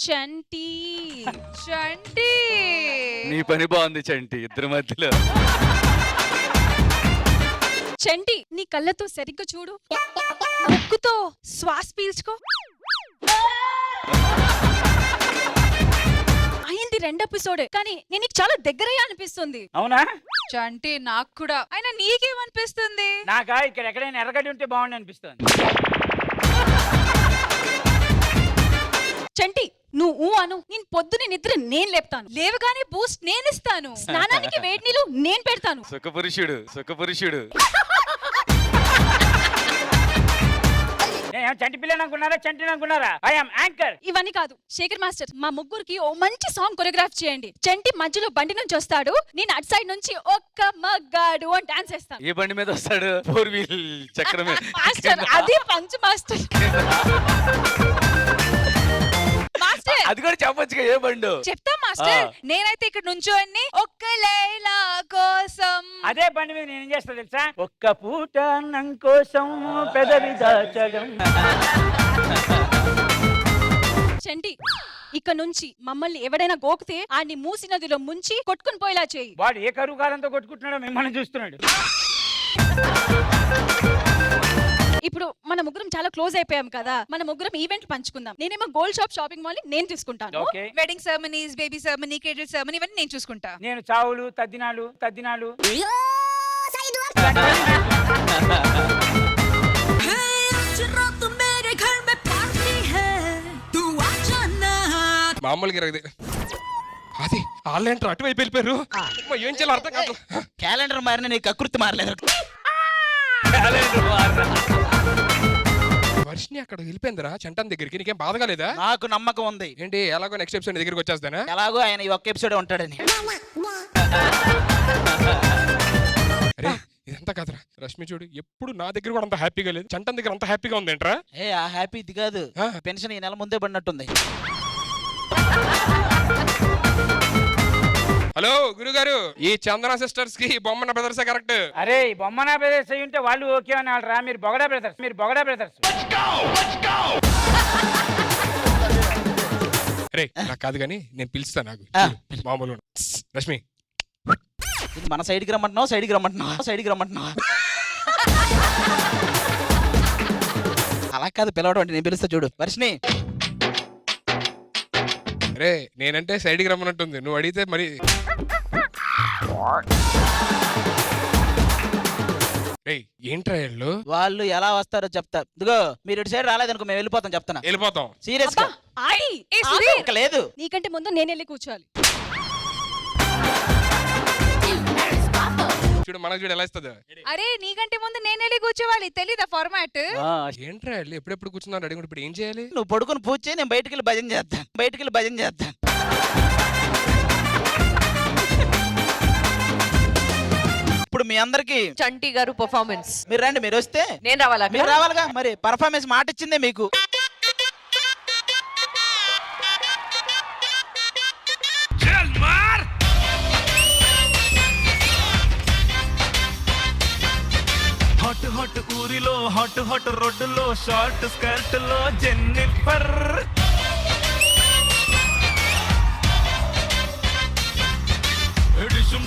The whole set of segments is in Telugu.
చంటి చంటి నీ పని బాగుంది చంటి ఇద్దరి మధ్యలో. చంటి నీ కళ్ళతో సరిగ్గా చూడు, ముక్కుతో శ్వాస పీల్చుకో. అయింది 2 ఎపిసోడ్, కానీ నేను నీకు చాలా దగ్గరయ్యా అనిపిస్తుంది. అవునా? చంటి నాకు కూడా. అయినా నీకేమనిపిస్తుంది? నాకా ఇక్కడ ఎక్కడైనా ఎర్రగడ్డి ఉంటే బాగుండి అనిపిస్తుంది. చంటి నువ్వు అను, నేను పొద్దున నిద్ర నేను లేపుతాను, లేవగానే బూస్ట్ నేను ఇస్తాను, స్నానానికి వేడి నీళ్ళు నేను పెడతాను. సుఖపురుషుడు సుఖపురుషుడు. చంటి పిల్లని అనుకున్నారా, చంటిని అనుకున్నారా? I'm anchor. ఇవన్నీ కాదు శేఖర్ మాస్టర్, మా ముగ్గురికి ఓ మంచి సాంగ్ కొరియోగ్రాఫ్ చేయండి. చంటి మధ్యలో బండి నుంచి వస్తాడు, నేను అటు సైడ్ నుంచి ఒక్క మగ్గాడు అని డాన్స్ చేస్తాను. ఏ బండి మీద వస్తాడు? 4 వీల్ చక్రం మీద. మాస్టర్ అది పంచ్ మాస్టర్. మాస్టర్ అది కూడా చెప్పొచ్చుగా, ఏ బండు? చెప్తా మాస్టర్. నేనైతే ఇక్కడ నుంచోని ఒక్క లైలా కోసం. అదే బండి మీద నేను ఏం చేస్తా తెలుసా? ఒక్క పూట అన్నం కోసం పెదవి దాచడం. చంటి ఇక్కడ నుంచి మమ్మల్ని ఎవడైనా గోకితే ఆడిని మూసి నదిలో ముంచి కొట్టుకుని పోయేలా చేయి. వాడు ఏ కరువు కాలంతో కొట్టుకుంటున్నాడో మిమ్మల్ని చూస్తున్నాడు. ఇప్పుడు మన ముగ్గురం చాలా క్లోజ్ అయిపోయాం కదా, మన ముగ్గురం ఈవెంట్ పంచుకుందాం. నేనేమో గోల్డ్ షాప్ షాపింగ్ మాల్ నేను తీసుకుంటాను. Okay. Wedding ceremonies, baby ceremony, catering ceremony ఇవన్నీ నేను చూసుకుంటా. నేను చావులు, తద్దినాలు మామూలుగా అది ఆన్లైన్ అటువైపు వెళ్ళిపోయారు. ఏం చేయాలి అర్థం కాదు. క్యాలెండర్ మారిన నీకు కకృతి మారలేదు. వర్షిని అక్కడ వెళ్ళిపోయిందిరా చంటన్ దగ్గరికి. నీకేం బాధగా లేదా? నాకు నమ్మకం ఉంది. ఏంటి ఎలాగో నెక్స్ట్ ఎపిసోడ్ దగ్గరికి వచ్చేస్తానా? ఎలాగో ఆయన ఈ ఒక్క ఎపిసోడ్ ఉంటాడని. అరే ఇదంతా కాదురా. రష్మి చూడు ఎప్పుడు నా దగ్గర కూడా అంత హ్యాపీగా లేదు, చంటన్ దగ్గర అంత హ్యాపీగా ఉంది ఏంట్రా? ఏ ఆ హ్యాపీ ఇది కాదు, పెన్షన్ ఈ నెల ముందే పడినట్టుంది. హలో గురుగారు, ఈ చందన సిస్టర్స్ కి బొమ్మన బ్రదర్స్ కరెక్ట్. అరే ఈ బొమ్మనా బ్రదర్స్ అయి ఉంటే వాళ్ళు ఓకే అని వాళ్ళు రా. మీరు బొగడా బ్రదర్స్. అరే నాకు కాదు కానీ నేను పిలుస్తా. నాకు మామూలు రష్మి ఇది మన సైడ్కి రమ్మంటున్నావా? అలా కాదు పిలవడం అంటే, నేను పిలుస్తా చూడు. వర్షిని అరే నేనంటే సైడ్కి రమ్మన్నట్టుంది, నువ్వు అడిగితే మరి. ఏంట్రా వాళ్ళు ఎలా వస్తారో చెప్తా. ఇదిగో మీరు ఇటు సైడ్ రాలేదనుకో మేము వెళ్ళిపోతాం. చెప్తానా? వెళ్ళిపోతాం సీరియస్ గా. లేదు నీకంటే ముందు నేను వెళ్ళి కూర్చోాలి. చూడు మనకు చూడు ఎలా ఇస్తుంది. అరే నీకంటే ముందు నేను వెళ్ళి కూర్చోవాలి, తెలీదా ఫార్మాట్? ఏంట్రా ఎప్పుడెప్పుడు కూర్చున్నాను అడిగి ఇప్పుడు ఏం చేయాలి? నువ్వు పడుకుని పూజ చేయి, నేను బయటికి వెళ్ళి భజన చేస్తాను. ఇప్పుడు మీ అందరికి చంటి గారు పర్ఫార్మెన్స్. మీరు రండి, మీరు వస్తే నేను రావాలా? మీరు రావాలిగా. మరి పర్ఫార్మెన్స్ మాట ఇచ్చిందే మీకు. హాట్ ఊరిలో హాట్ రోడ్డులో షార్ట్ స్కర్ట్ లో జెన్నిఫర్.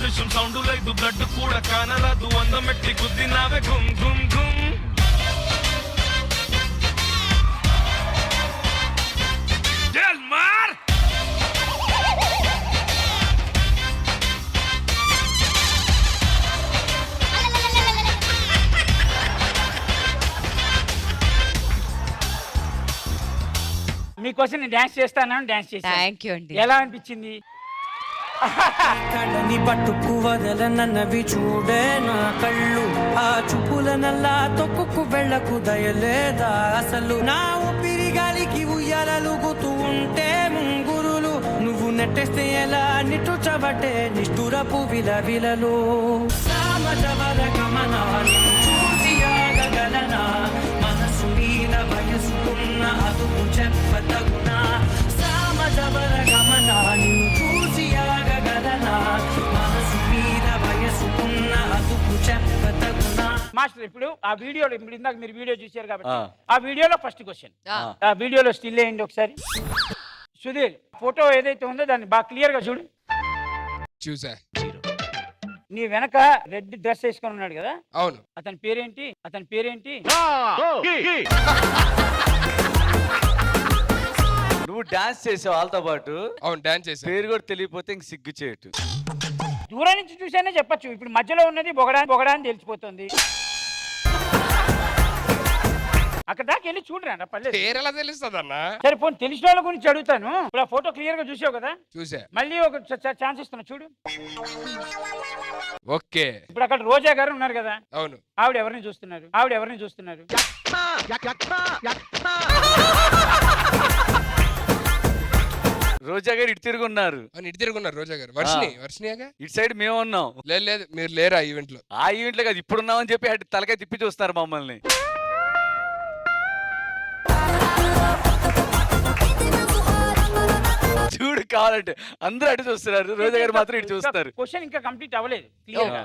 డిషుం సౌండ్ లేదు, బ్లడ్ కూడా కానరాదు, అందమెట్టి గుద్దినావే గుమ్ గుమ్ గుమ్. జల్మార్ మీకోసం నేను డాన్స్ చేస్తాను. డాన్స్ చేసి థ్యాంక్ యూ అండి. ఎలా అనిపించింది? కళ్ళని పట్టుకు వదలనన్నవి చూడే నా కళ్ళు, ఆ చూపుల నల్లా తొక్కుకు వెళ్ళకు దయలేదా అసలు? నా ఊపిరి గాలికి ఉయ్యాలలుగుతూ ఉంటే ముంగురులు, నువ్వు నెట్టేస్తే ఎలా నిట్టుచబట్టే నిష్ఠురపు విలవిలలు. సామజవర గమనాన్ని చూసి ఆగగలనా, మనసు మీద వయసుకున్న అదుపు చెప్పతగునా. సామజవర గమనాన్ని చూసి ఆగగలనా, మనసు మీద వయసుకున్న అదుపు చెప్పతగునా. మాస్టర్ ఇప్పుడు ఆ వీడియోలో, ఇప్పుడు ఇందాక మీరు వీడియో చూశారు కాబట్టి ఆ వీడియోలో ఫస్ట్ క్వశ్చన్, ఆ వీడియోలో స్టిల్ వేయండి ఒకసారి. సుధీర్ ఫోటో ఏదైతే ఉందో దాన్ని బాగా క్లియర్ గా చూడు. చూసా. నీ వెనక రెడ్ డ్రెస్ వేసుకొని ఉన్నాడు కదా, అవును. అతని పేరేంటి? అతని పేరేంటి? నువ్వు డాన్స్ చేసావు వాళ్ళతో పాటు, అవును డాన్స్ చేసా. పేరు కూడా తెలియపోతే ఇంక సిగ్గు చేయటు. దూరం నుంచి చూసానే చెప్పొచ్చు. ఇప్పుడు మధ్యలో ఉన్నది బొగడా బొగడా అని తెలిసిపోతుంది. అక్కడ దాకా వెళ్ళి చూడరా పర్లేదు. పేరు ఎలా తెలుస్తుంది అన్న? సరే పోనీ తెలిసిన వాళ్ళ గురించి అడుగుతాను. ఇప్పుడు ఆ ఫోటో క్లియర్ గా చూసావు కదా, చూసా. మళ్ళీ ఒక ఛాన్స్ ఇస్తున్నా చూడు. ఓకే. ఇప్పుడు అక్కడ రోజా గారు ఉన్నారు కదా, అవును. ఆవిడ ఎవరిని చూస్తున్నారు? ఆవిడ ఎవరిని చూస్తున్నారు? రోజా గారు ఇటు తిరుగున్నారు, అవును ఇటు తిరుగున్నారు రోజా గారు. వర్షినియాగా. ఇటు సైడ్ మేము ఉన్నాం. లేదు లేదు మీరు లేరా ఈవెంట్ లో? ఆ ఈవెంట్ లో కాదు, ఇప్పుడు ఉన్నామని చెప్పి అటు తలకాయ తిప్పి చూస్తారు మమ్మల్ని. చూడు కావాలంటే అందరూ అటు చూస్తున్నారు, రోజా గారు మాత్రం ఇటు చూస్తారు. క్వశ్చన్ ఇంకా కంప్లీట్ అవ్వలేదు క్లియర్ గా.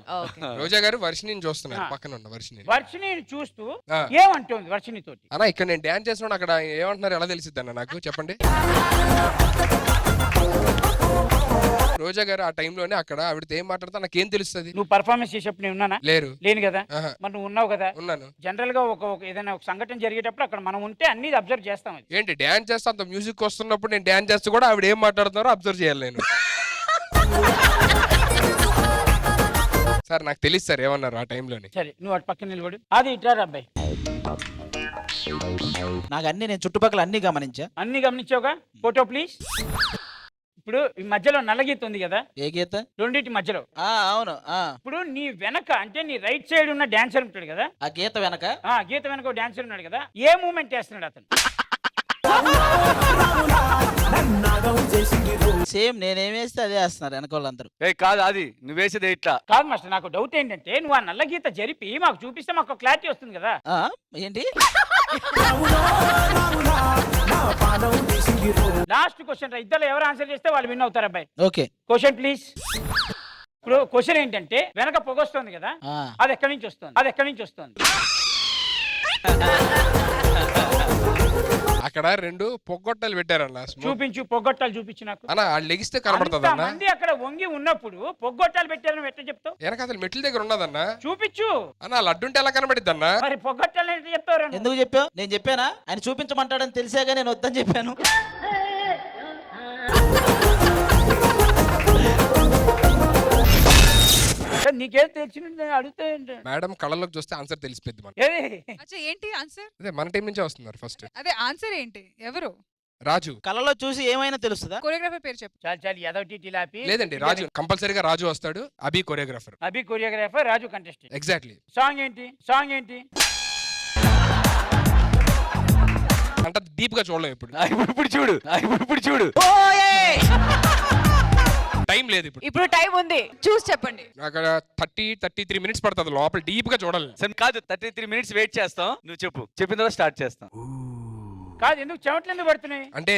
రోజా గారు వర్షిని చూస్తున్నారు పక్కన ఉన్న వర్షిని. వర్షిని చూస్తూ ఆ. ఏమంటుంది వర్షిని తోటి? అన్న ఇక్కడ నేను డాన్స్ చేస్తున్నాను, అక్కడ ఏమంటున్నారు ఎలా తెలిసిద్ది అన్న నాకు చెప్పండి. రోజా గారు ఆ టైంలోనే అక్కడ ఆవిడతో ఏం మాట్లాడతా నాకేం తెలుస్తుంది? నువ్వు పర్ఫార్మెన్స్ చేసేప్పుడు నేను ఉన్నానా? లేరు. లేను కదా. ఆహా. మరి నువ్వు ఉన్నావు కదా. ఉన్నాను. జనరల్ గా ఒక ఏదైనా ఒక సంఘటన జరిగేటప్పుడు అక్కడ మనం ఉంటే అన్ని అబ్జర్వ్ చేస్తాం. అది ఏంటి డాన్స్ చేస్తా అంత మ్యూజిక్ వస్తున్నప్పుడు నేను డాన్స్ చేస్తూ కూడా ఆవిడ ఏం మాట్లాడుతున్నారో అబ్జర్వ్ చేయాలి నేను. సార్ నాకు తెలియదు సార్ ఏమన్నారు ఆ టైంలోనే. సరే నువ్వు అటు పక్కన నిలబడు. అది ఇట్రా అబ్బాయి. నాకు అన్ని నేను చుట్టుపక్కల అన్ని గమనించా. అన్ని గమనించావుగా. Photo please. ఇప్పుడు ఈ మధ్యలో నల్ల గీత ఉంది కదా, ఏ గీత? రెండింటి మధ్యలో. అవును. ఇప్పుడు నీ వెనక అంటే నీ రైట్ సైడ్ ఉన్న డాన్సర్ ఉంటాడు కదా, ఆ గీత వెనక ఆ గీత వెనక ఒక డాన్సర్ ఉన్నాడు కదా, ఏ మూమెంట్ చేస్తున్నాడు అతను? సేమ్ నేనేం వేస్తే అదే వేస్తున్నారు వెనక వాళ్ళందరూ. కాదు అది నువ్వు వేసేది ఇట్లా కాదు మాస్టర్, నాకు డౌట్ ఏంటంటే నువ్వు ఆ నల్ల గీత జరిపి మాకు చూపిస్తే మాకు క్లారిటీ వస్తుంది కదా. ఏంటి? లాస్ట్ క్వశ్చన్ ఇద్దరు ఎవరు ఆన్సర్ చేస్తే వాళ్ళు విన్ అవుతారు అబ్బాయి. Okay question please. ఇప్పుడు క్వశ్చన్ ఏంటంటే వెనక పొగ వస్తుంది కదా, అది ఎక్కడి నుంచి వస్తుంది? అది ఎక్కడి నుంచి వస్తుంది? అక్కడ రెండు పొగ్గొట్టాలు పెట్టారన్న. చూపించు, పొగ్గొట్టాలు చూపించు నాకు. అన్న వాళ్ళు లెగిస్తే కనబడుతుంది అన్న. మంది అక్కడ వంగి ఉన్నప్పుడు పొగ్గొట్టాలు పెట్టారని ఎట్లా చెప్తావు? వెనక అసలు మెట్ల దగ్గర ఉన్నదన్న. చూపించు. అన్న లడ్డుంటే ఎలా కనబడిద్ది అన్న? మరి పొగ్గొట్టాలు ఎట్లా చెప్తారు? ఎందుకు చెప్పావు? నేను చెప్పానా? ఆయన చూపించమంటాడని తెలిసాగా నేను వద్దని చెప్పాను. నీకేం తెలిసింది అడిగితే మేడం కళ్ళలోకి చూస్తే ఆన్సర్ తెలిసిపోద్ది మనకి. అచ్చా ఏంటి ఆన్సర్? అదే మన టీం నుంచే వస్తున్నారు ఫస్ట్. అదే ఆన్సర్ ఏంటి? ఎవరు? రాజు. కళ్ళలో చూసి ఏమైనా తెలుస్తుందా? కొరియోగ్రాఫర్ పేరు చెప్పు. చాలు చాలు ఎదొకటి టిలాపి. లేదండి రాజు కంపల్సరీగా రాజు వస్తాడు. అభి కొరియోగ్రాఫర్. అభి కొరియోగ్రాఫర్, రాజు కంటెస్టెంట్. ఎగ్జాక్ట్లీ. సాంగ్ ఏంటి? సాంగ్ ఏంటి? అంటే డీప్ గా చూడలేం ఇప్పుడు. ఇప్పుడు చూడు, ఇప్పుడు చూడు. టైం లేదు ఇప్పుడు. ఇప్పుడు టైం ఉంది, చూసి చెప్పండి. అక్కడ 33 మినిట్స్ పడుతుంది లోపల డీప్ గా చూడాలి. సరే కాదు 33 మినిట్స్ వెయిట్ చేస్తాం, నువ్వు చెప్పు, చెప్పిన తర్వాత స్టార్ట్ చేస్తాం. కాదు ఎందుకు చెమటలు ఎందుకు పడుతున్నాయి? అంటే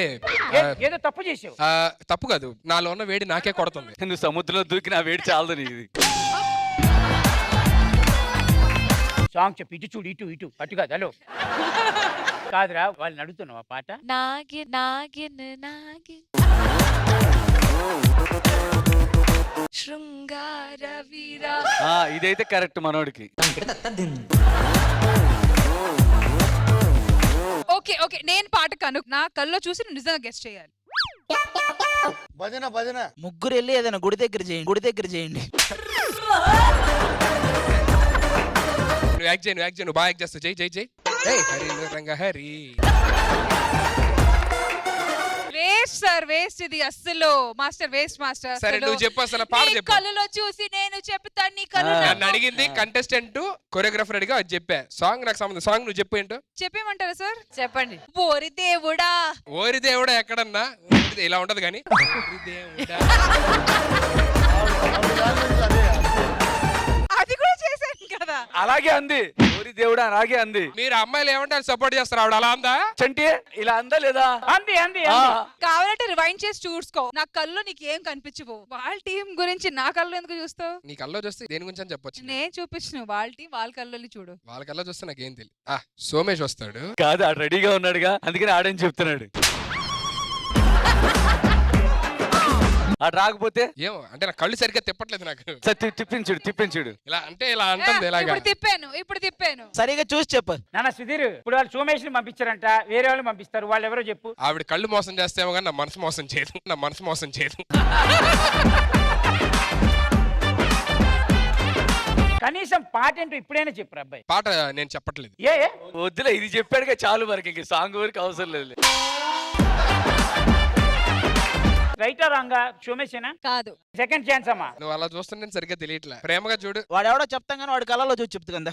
ఏదో తప్పు చేసావు. తప్పు కాదు, నాలో ఉన్న వేడి నాకే కొడుతుంది. నువ్వు సముద్రంలో దూకి నా వేడి చాలదు నీది. సాంగ్ చెప్పు. ఇటు చూడు, ఇటు ఇటు అటు కాదు. హలో కాదురా, వాళ్ళని అడుగుతున్నావు ఆ పాట. నాగిన్ నాగిన్ నాగిన్ శృంగార వీరా. ఇదైతే కరెక్ట్ మనోడికి. ఓకే ఓకే, నేను పాట కను నా కల్లో చూసి నువ్వు నిజంగా గెస్ట్ చేయాలి. ముగ్గురు వెళ్ళి ఏదైనా గుడి దగ్గర చేయండి. గుడి దగ్గర చేయండి. నువ్వు యాక్ట్ చేయి, నువ్వు బాగా యాక్ట్ చేస్తావు. జై జై జై హరి రంగ హరి. వేస్ట్ సార్, వేస్ట్ ఇది అస్సలు. Master waste master. సరే నువ్వు చెప్పు, అసలు పాట చెప్పు. కళ్ళలో చూసి నేను చెప్తాను నీ కళ్ళు. నన్ను అడిగింది కంటెస్టెంట్, కొరియోగ్రాఫర్ అడిగా అది చెప్పా. సాంగ్ నాకు సంబంధం. సాంగ్ నువ్వు చెప్పు ఏంటో. చెప్పేమంటారా సార్? చెప్పండి. ఓరి దేవుడా. ఓరి దేవుడా ఎక్కడన్నా ఇలా ఉంటది కానీ. ఓరి దేవుడా అది కూడా చేశాను కదా. అలాగే అంది. ఓరి దేవుడా అలాగే అంది. మీరు అమ్మాయిలు ఏమంటే సపోర్ట్ చేస్తారు, ఆవిడ అలా అందా? చంటి ఇలా అందా లేదా? అంది అంది. కావాలంటే రివైండ్ చేసి చూసుకో. నా కళ్ళు నీకు ఏం కనిపించవు. వాళ్ళ టీం గురించి నా కళ్ళు ఎందుకు చూస్తావు? నీ కల్లో చూస్తే దేని గురించి అని చెప్పొచ్చు. నేను చూపించను, వాళ్ళ టీం వాళ్ళ కళ్ళు చూడు. వాళ్ళ కల్లో చూస్తే నాకేం తెలియదు. సోమేష్ వస్తాడు. కాదు ఆడు రెడీగా ఉన్నాడుగా, అందుకని ఆడని చెప్తున్నాడు. అటు రాకపోతే ఏమో అంటే నా కళ్ళు సరిగ్గా తిప్పట్లేదు నాకు. సరే, తిప్పించుడు ఇలా అంటే ఇలా అంటుంది ఇలాగా. ఇప్పుడు తిప్పాను సరిగా చూసి చెప్పు. నాన్న సుధీర్ ఇప్పుడు వాళ్ళు సోమేష్ ని పంపించారంట, వేరే వాళ్ళు పంపిస్తారు, వాళ్ళు ఎవరో చెప్పు. ఆవిడ కళ్ళు మోసం చేస్తేమో కానీ నా మనసు మోసం చేయదు. నా మనసు మోసం చేయదు. కనీసం పాట ఏంటో ఇప్పుడైనా చెప్పు అబ్బాయి. పాట నేను చెప్పట్లేదు. ఏ వద్దులే, ఇది చెప్పాడుగా చాలు వరకు, ఇంక సాంగ్ వరకు అవసరం లేదు. రైటా రాంగా సోమేషేనా? కాదు. సెకండ్ ఛాన్స్ అమ్మా. నువ్వు అలా చూస్తుంటే సరిగ్గా తెలియట్లే. ప్రేమగా చూడు. వాడు ఎవడో చెప్తాం కానీ వాడి కళ్ళలో చూసి చెప్తు కదా.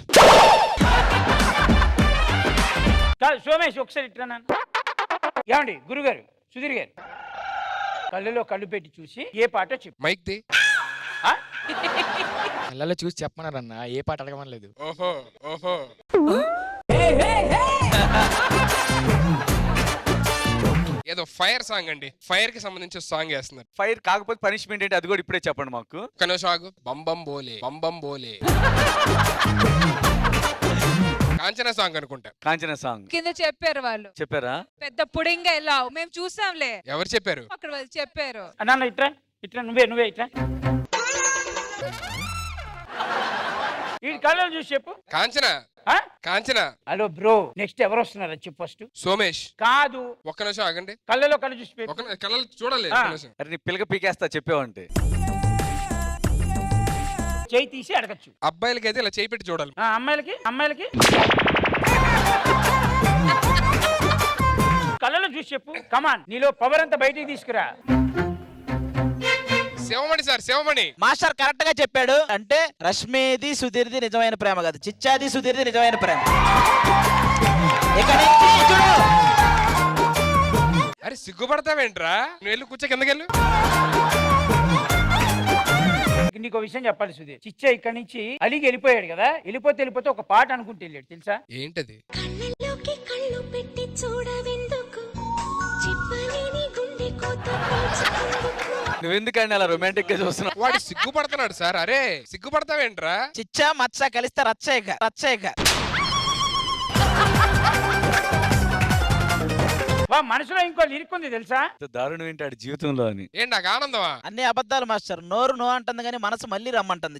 కాదు సోమేష్ ఒకసారి ఇట్లా నన్ను. ఏమండి గురుగారు, సుధీర్ గారు, కళ్ళలో కళ్ళు పెట్టి చూసి ఏ పాటో చెప్పు. మైక్ ది. ఆ? కళ్ళలో చూసి చెప్పమన్నారన్న, ఏ పాట అడగమనలేదు. ఓహో ఓహో. ఏదో ఫైర్ సాంగ్ అండి. ఫైర్ కి సంబంధించిన సాంగ్ వేస్తున్నారు. ఫైర్ కాకపోతే పనిష్మెంట్ ఏంటి అది కూడా ఇప్పుడే చెప్పండి మాకు. కనోషాగు బంబం బోలే బంబం బోలే. కాంచనా సాంగ్ అనుకుంటా. కాంచన సాంగ్ కింద చెప్పారు వాళ్ళు. చెప్పారా? పెద్ద పుడింగా వెళ్ళావు, మేము చూసాంలే. ఎవరు చెప్పారు? అక్కడ వాళ్ళు చెప్పారు. నాన్న ఇట్రా ఇట్లా, నువ్వే ఇట్రా. ఈ కళ్ళలో చూసి చెప్పు. కాంచనా. ఆ? కాంచనా. హలో బ్రో, నెక్స్ట్ ఎవరు వస్తున్నారు చెప్పు ఫస్ట్. సోమేష్. కాదు, ఒక్క నిమిషం ఆగండి. కళ్ళలో కళ్ళు చూసి పెట్టు. ఒక కళ్ళలు చూడాలి. ఆ. ఒక్క నిమిషం. అరే నీ పిల్లక పీకేస్తా చెప్పావంటే. చేయి తీసి అడగచ్చు. అబ్బాయిలకి అయితే ఇలా చేయి పెట్టి చూడాలి. అమ్మాయిలకి కళ్ళలో చూసి చెప్పు. కమాన్, నీలో పవర్ అంతా బయటికి తీసుకురా. Shivamani sir, Shivamani. Master correct గా చెప్పాడు. అంటే రష్మిది సుధీర్ది నిజమైన ప్రేమ కాదు, చిచ్చాది సుధీర్ది నిజమైన ప్రేమ. ఇక నుంచి చూడు. అరే సిగ్గుపడతావేంట్రా? నువ్వు వెళ్ళి కూర్చో, కిందకెళ్ళు. నీకు విషయం చెప్పాలి సుధీర్. చిచ్చా ఇక్కడి నుంచి అలిగి వెళ్ళిపోయాడు కదా, వెళ్ళిపోతే ఒక పాట అనుకుంటే వెళ్ళాడు తెలుసా? ఏంటది? కళ్ళలోకి కళ్ళు పెట్టి చూడవెందుకు, చెప్పలేని గుండె కోత నువ్వెందుకండి అలా రొమాంటిక్ గా చూస్తున్నావు? వాడు సిగ్గుపడుతున్నాడు సార్. అరే సిగ్గుపడతావేంట్రా? చిచ్చా మచ్చ కలిస్తే రచ్చయిక. వా మనసులో ఇంకో లిరిక్ ఉంది తెలుసా? దారుణం ఏంటాడు జీవితంలో అని. ఏంటి నాకు ఆనందమా? అన్ని అబద్ధాలు మాస్టర్. నోరు నో అంటుంది కానీ మనసు మళ్ళీ రమ్మంటుంది.